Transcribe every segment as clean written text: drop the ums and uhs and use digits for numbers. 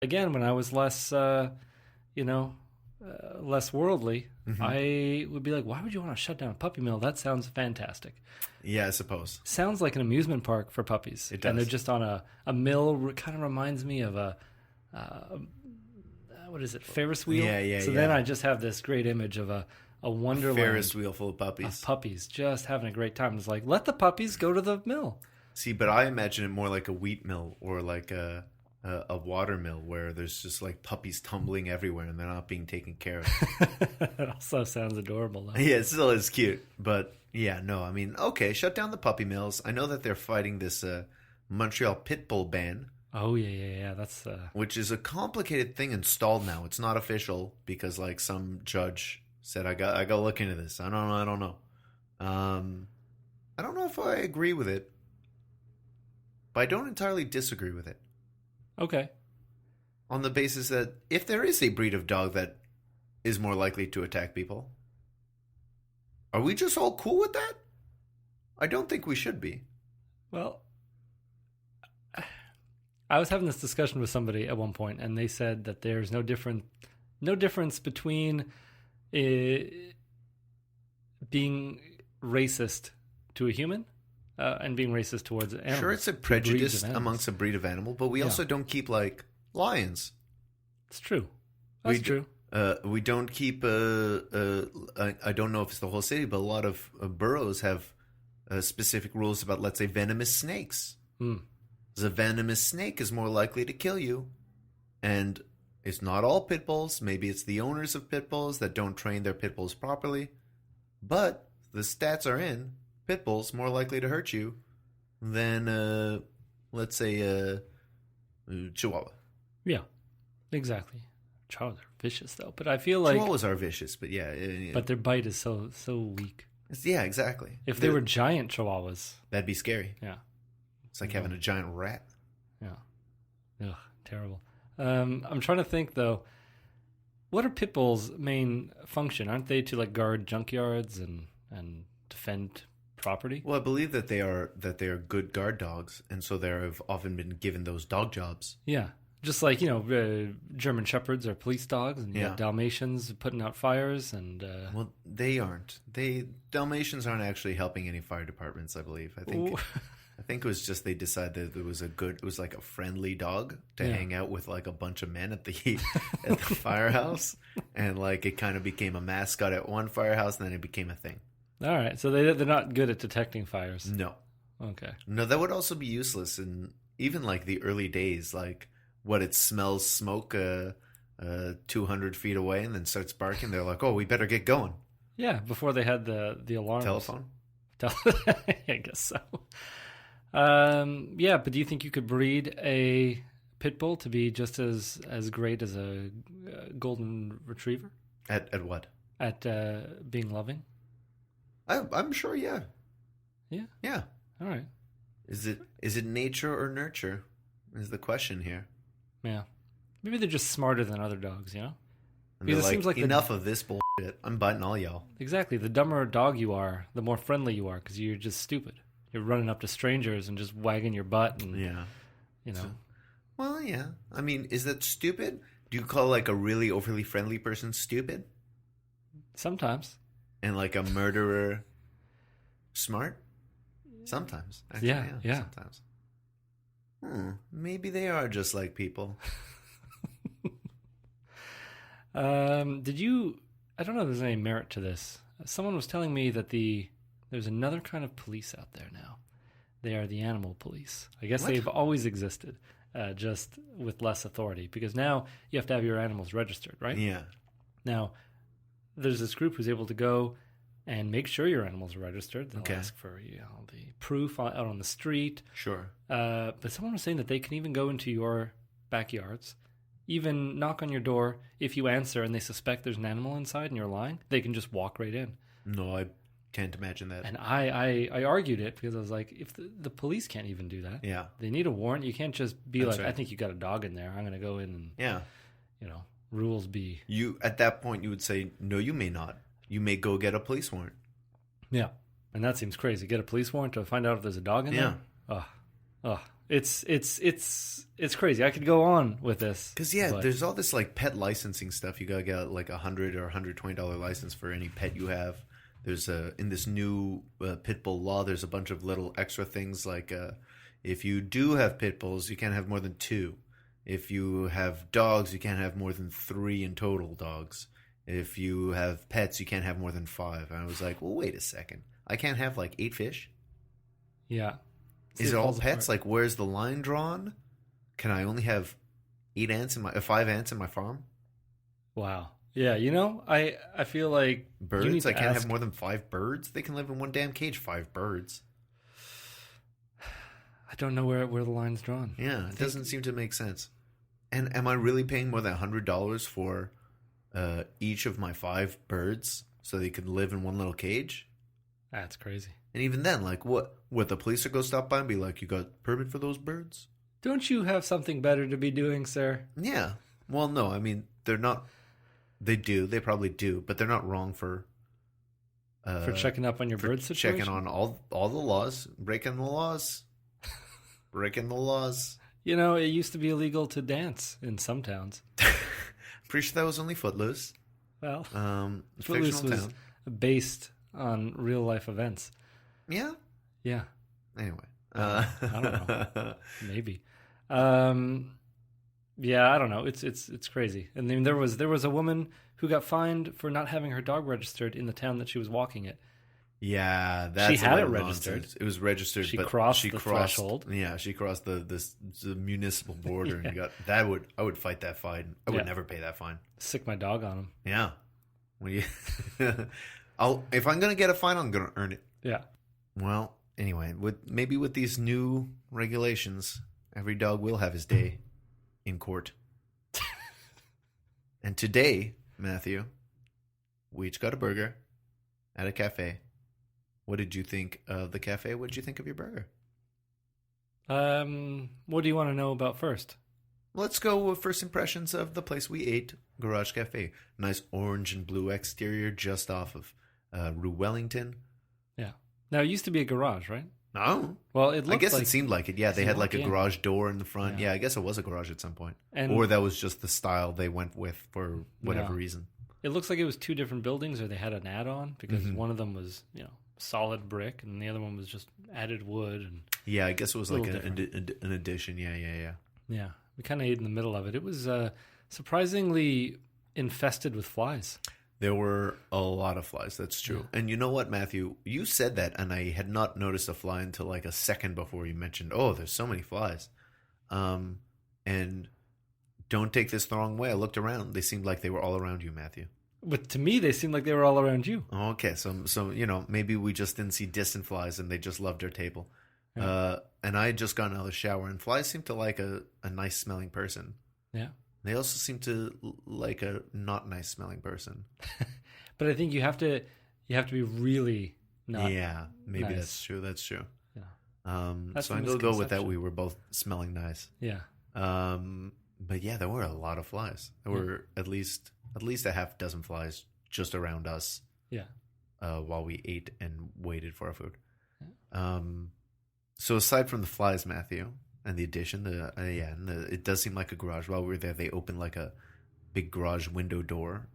again, when I was less, you know, less worldly, I would be like, why would you want to shut down a puppy mill? That sounds fantastic. Yeah, I suppose. Sounds like an amusement park for puppies. It does. And they're just on a mill. Kind of reminds me of what is it, Ferris wheel? Yeah. So then I just have this great image of a wonderland. Ferris wheel full of puppies. Of puppies just having a great time. It's like, let the puppies go to the mill. See, but I imagine it more like a wheat mill or like a water mill where there's just like puppies tumbling everywhere and they're not being taken care of. That also sounds adorable, though. Yeah, it still is cute. But yeah, no, I mean, okay, shut down the puppy mills. I know that they're fighting this Montreal pit bull ban. Oh, yeah. That's which is a complicated thing installed now. It's not official because like some judge said, I got to look into this. I don't know. I don't know if I agree with it, but I don't entirely disagree with it. okay. On the basis that if there is a breed of dog that is more likely to attack people, are we just all cool with that? I don't think we should be. Well, I was having this discussion with somebody at one point, and they said that there's no difference between being racist to a human and being racist towards animals. Sure, it's a prejudice amongst a breed of animal, but we also don't keep like lions. It's true. That's true. We don't keep. I don't know if it's the whole city, but a lot of boroughs have specific rules about, let's say, venomous snakes. The venomous snake is more likely to kill you, and it's not all pit bulls. Maybe it's the owners of pit bulls that don't train their pit bulls properly, but the stats are in pit bulls more likely to hurt you than, let's say, Chihuahua. Yeah, exactly. Chihuahuas are vicious, though. But I feel like Chihuahuas are vicious, but yeah. But their bite is so weak. Yeah, exactly. If they were giant Chihuahuas, that'd be scary. Yeah. It's like having a giant rat. Yeah. Ugh, terrible. I'm trying to think, though. What are pit bulls' main function? Aren't they to like guard junkyards and defend property? Well, I believe that they are good guard dogs, and so they have often been given those dog jobs. Yeah, just like German shepherds are police dogs, and you have Dalmatians putting out fires. And well, they aren't. Dalmatians aren't actually helping any fire departments. I believe. I think it was just they decided that it was like a friendly dog to hang out with like a bunch of men at the firehouse, and like it kind of became a mascot at one firehouse, and then it became a thing. All right, so they're not good at detecting fires. No. Okay. No, that would also be useless in even like the early days, like what it smells smoke 200 feet away and then starts barking. They're like, oh, we better get going. Yeah, before they had the alarms. Telephone? I guess so. Yeah, but do you think you could breed a pit bull to be just as great as a golden retriever? At what? At being loving? I'm sure, yeah. Yeah? Yeah. All right. Is it nature or nurture is the question here. Yeah. Maybe they're just smarter than other dogs, you know? And because it seems like enough of this bullshit. I'm biting all y'all. Exactly. The dumber dog you are, the more friendly you are because you're just stupid. You're running up to strangers and just wagging your butt and, Well, yeah. I mean, is that stupid? Do you call like a really overly friendly person stupid? Sometimes. And like a murderer smart? Sometimes. Actually, yeah. Sometimes. Maybe they are just like people. I don't know if there's any merit to this. Someone was telling me that there's another kind of police out there now. They are the animal police. I guess they've always existed, just with less authority. Because now you have to have your animals registered, right? Yeah. Now, there's this group who's able to go and make sure your animals are registered. They'll ask for the proof out on the street. Sure. But someone was saying that they can even go into your backyards, even knock on your door. If you answer and they suspect there's an animal inside and you're lying, they can just walk right in. No, I can't imagine that. And I argued it because I was like, if the police can't even do that, they need a warrant. You can't just be right. I think you got a dog in there. I'm going to go in and, rules be. You at that point, you would say, no, you may not. You may go get a police warrant. Yeah. And that seems crazy. Get a police warrant to find out if there's a dog in there? Oh, it's crazy. I could go on with this because there's all this like pet licensing stuff. You gotta get like $100 or $120 license for any pet you have. There's in this new pit bull law, there's a bunch of little extra things like if you do have pit bulls, you can't have more than 2. If you have dogs, you can't have more than 3 in total dogs. If you have pets, you can't have more than 5. And I was like, well, wait a second. I can't have like 8 fish? Yeah. Is it all pets? Like, where's the line drawn? Can I only have 5 ants in my farm? Wow. Yeah, I feel like birds. I can't have more than 5 birds. They can live in one damn cage. 5 birds. I don't know where the line's drawn. Yeah, it doesn't seem to make sense. And am I really paying more than $100 for each of my 5 birds so they could live in one little cage? That's crazy. And even then, like, what? Would the police go stop by and be like, "You got permit for those birds?" Don't you have something better to be doing, sir? Yeah. Well, no. I mean, they're not. They do. They probably do, but they're not wrong for checking up on your bird situation. Checking on all the laws, breaking the laws, breaking the laws. It used to be illegal to dance in some towns. Pretty sure that was only Footloose. Well, Footloose was based on real life events. Yeah. Yeah. Anyway, I don't know. Maybe. Yeah, I don't know. It's crazy. And then there was a woman who got fined for not having her dog registered in the town that she was walking it. Yeah, that's she had it registered. It was registered. She crossed the threshold. Yeah, she crossed the municipal border and got that. I would fight that fine. I would never pay that fine. Sick my dog on him. Yeah. If I'm gonna get a fine, I'm gonna earn it. Yeah. Well, anyway, with these new regulations, every dog will have his day in court. And today, Matthew, we each got a burger at a cafe. What did you think of the cafe? What did you think of your burger? What do you want to know about first? Let's go with first impressions of the place we ate, Garage Cafe. Nice orange and blue exterior just off of Rue Wellington. Yeah. Now, it used to be a garage, right? No. Well, it looked it seemed like it. Yeah, they had like a garage door in the front. Yeah, I guess it was a garage at some point. Or that was just the style they went with for whatever reason. It looks like it was 2 different buildings, or they had an add-on, because one of them was, solid brick, and the other one was just added wood. And yeah, I guess it was like an addition. Yeah. Yeah, we kind of ate in the middle of it. It was surprisingly infested with flies. There were a lot of flies, that's true. Yeah. And you know what, Matthew? You said that, and I had not noticed a fly until like a second before you mentioned, there's so many flies. And don't take this the wrong way. I looked around. They seemed like they were all around you, Matthew. But to me, they seemed like they were all around you. Okay, so maybe we just didn't see distant flies, and they just loved our table. Yeah. And I had just gotten out of the shower, and flies seem to like a nice-smelling person. Yeah. They also seem to like a not nice-smelling person. But I think you have to be really not. Yeah, maybe nice. That's true. Yeah. So I'm gonna go with that. We were both smelling nice. Yeah. But yeah, there were a lot of flies. There were at least a half dozen flies just around us. Yeah. While we ate and waited for our food. Yeah. So aside from the flies, Matthew, and the addition, it does seem like a garage. While we were there, they opened like a big garage window door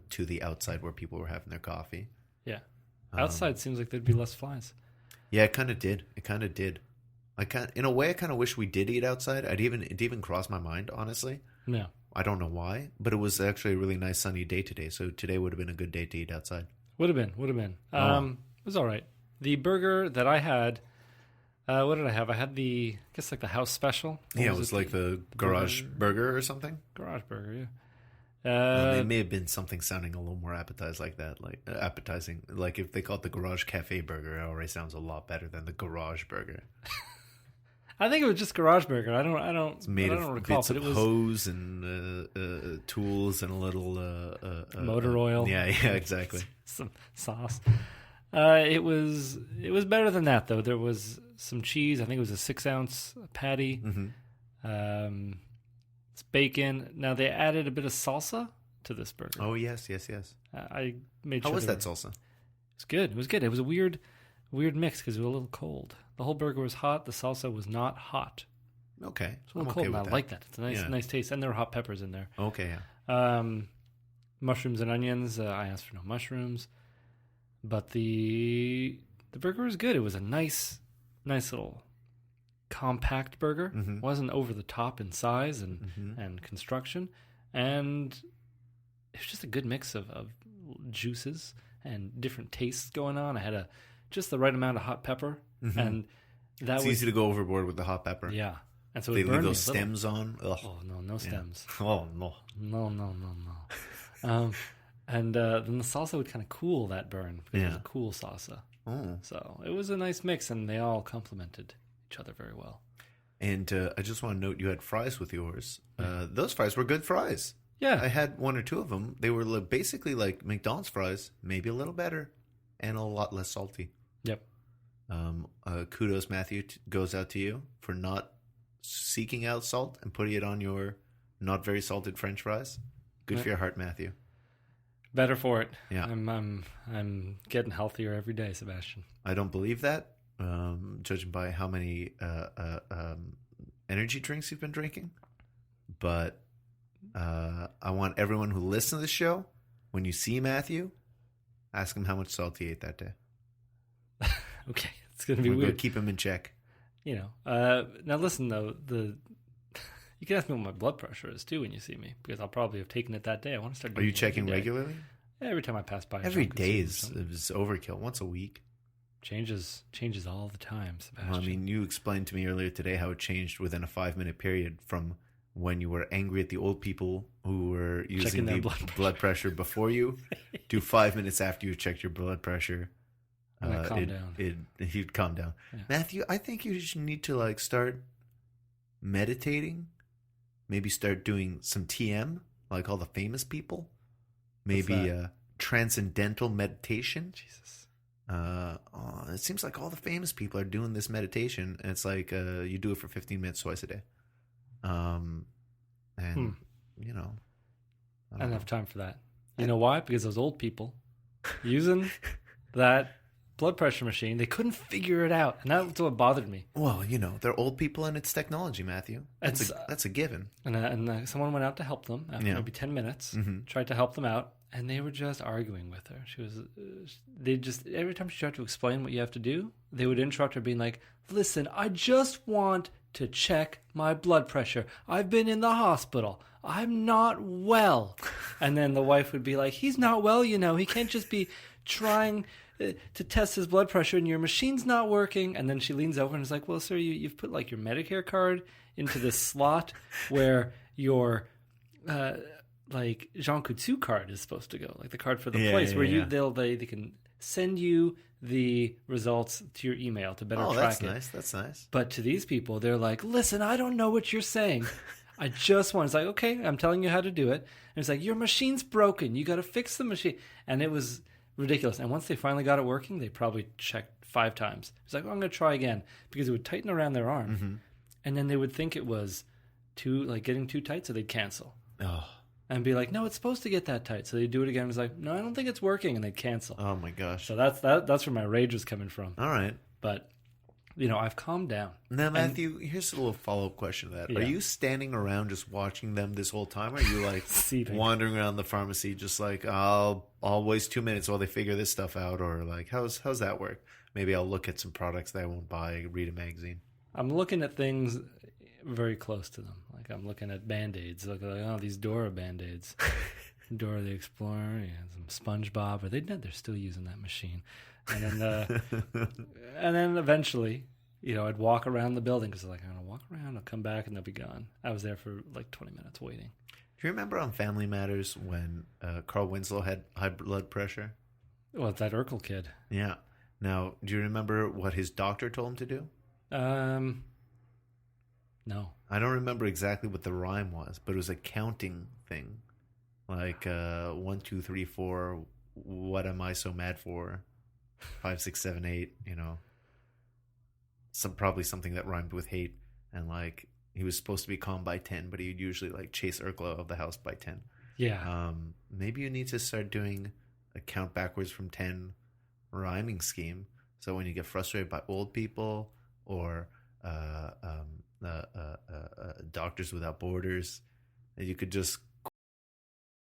to the outside where people were having their coffee. Yeah. Outside seems like there'd be less flies. Yeah, it kind of did. In a way, I kind of wish we did eat outside. It even crossed my mind, honestly. Yeah. I don't know why, but it was actually a really nice sunny day today. So today would have been a good day to eat outside. Would have been. It was all right. The burger that I had, what did I have? I had the house special. It was like the garage burger or something. Garage burger, yeah. It may have been something sounding a little more appetizing. Like if they call it the Garage Cafe burger, it already sounds a lot better than the garage burger. I think it was just garage burger. I don't. It's made of recall, bits of hose and tools and a little motor oil. Yeah, exactly. Some sauce. It was better than that though. There was some cheese. I think it was a 6-ounce patty. Mm-hmm. It's bacon. Now they added a bit of salsa to this burger. Oh yes. I made sure. How was that salsa? It's good. It was a weird mix because it was a little cold. The whole burger was hot. The salsa was not hot. Okay. It's a little cold, and I like that. It's a nice taste. And there were hot peppers in there. Okay, yeah. Mushrooms and onions. I asked for no mushrooms. But the burger was good. It was a nice little compact burger. Mm-hmm. It wasn't over the top in size and construction. And it was just a good mix of juices and different tastes going on. I had just the right amount of hot pepper. Mm-hmm. And it's easy to go overboard with the hot pepper. Yeah. And so they it leave those stems on. Ugh. Oh, no stems. Oh, no. No. And then the salsa would kind of cool that burn because it was a cool salsa. Oh. So it was a nice mix, and they all complemented each other very well. And I just want to note you had fries with yours. Those fries were good fries. Yeah. I had one or two of them. They were basically like McDonald's fries, maybe a little better and a lot less salty. Yep. Kudos, Matthew, goes out to you for not seeking out salt and putting it on your not very salted French fries. Good for your heart, Matthew. Better for it. Yeah. I'm getting healthier every day, Sebastian. I don't believe that, judging by how many energy drinks you've been drinking. But I want everyone who listens to the show, when you see Matthew, ask him how much salt he ate that day. Okay, it's going to be weird. Keep him in check. Now listen though, you can ask me what my blood pressure is too when you see me, because I'll probably have taken it that day. I want to start. Are you checking regularly? Every time I pass by. Every day is overkill. Once a week. Changes all the time, Sebastian. Well, I mean, you explained to me earlier today how it changed within a 5-minute period from when you were angry at the old people who were using the blood pressure before you to 5 minutes after you checked your blood pressure. He'd calm down. Yeah. Matthew, I think you need to start meditating. Maybe start doing some TM, like all the famous people. Maybe transcendental meditation. Jesus. It seems like all the famous people are doing this meditation, and it's like you do it for 15 minutes twice a day. I don't have time for that. You know why? Because those old people using that blood pressure machine, they couldn't figure it out, and that's what bothered me. Well, they're old people, and it's technology, Matthew. That's a given. And someone went out to help them after maybe 10 minutes, tried to help them out, and they were just arguing with her. Every time she tried to explain what you have to do, they would interrupt her being like, listen, I just want to check my blood pressure. I've been in the hospital. I'm not well. And then the wife would be like, he's not well, he can't just be trying to test his blood pressure and your machine's not working. And then she leans over and is like, well, sir, you've put your Medicare card into this slot where your Jean Coutu card is supposed to go, like the card for the place where they can send you the results to your email to better track it. That's nice. But to these people, they're like, listen, I don't know what you're saying. I just want. It's like, okay, I'm telling you how to do it. And it's like, your machine's broken. You got to fix the machine. And it was ridiculous. And once they finally got it working, they probably checked 5 times. It's like, I'm going to try again, because it would tighten around their arm. Mm-hmm. And then they would think it was getting too tight, so they'd cancel. Oh. And be like, no, it's supposed to get that tight. So they do it again. It's like, no, I don't think it's working. And they'd cancel. Oh, my gosh. So that's where my rage was coming from. All right. But, I've calmed down. Now, Matthew, here's a little follow-up question to that. Yeah. Are you standing around just watching them this whole time? Or are you, wandering around the pharmacy just I'll waste 2 minutes while they figure this stuff out? Or, how's that work? Maybe I'll look at some products that I won't buy, read a magazine. I'm looking at things very close to them. I'm looking at Band-Aids. These Dora Band-Aids. Dora the Explorer, some SpongeBob. They're still using that machine. And then and then eventually, I'd walk around the building because I'm going to walk around, I'll come back, and they'll be gone. I was there for 20 minutes waiting. Do you remember on Family Matters when Carl Winslow had high blood pressure? Well, it's that Urkel kid. Yeah. Now, do you remember what his doctor told him to do? No. I don't remember exactly what the rhyme was, but it was a counting thing. 1, 2, 3, 4, what am I so mad for? 5, 6, 7, 8, probably something that rhymed with hate. And he was supposed to be calm by 10, but he'd usually chase Urkel out of the house by 10. Yeah. Maybe you need to start doing a count backwards from 10 rhyming scheme. So when you get frustrated by old people or Doctors Without Borders. You could just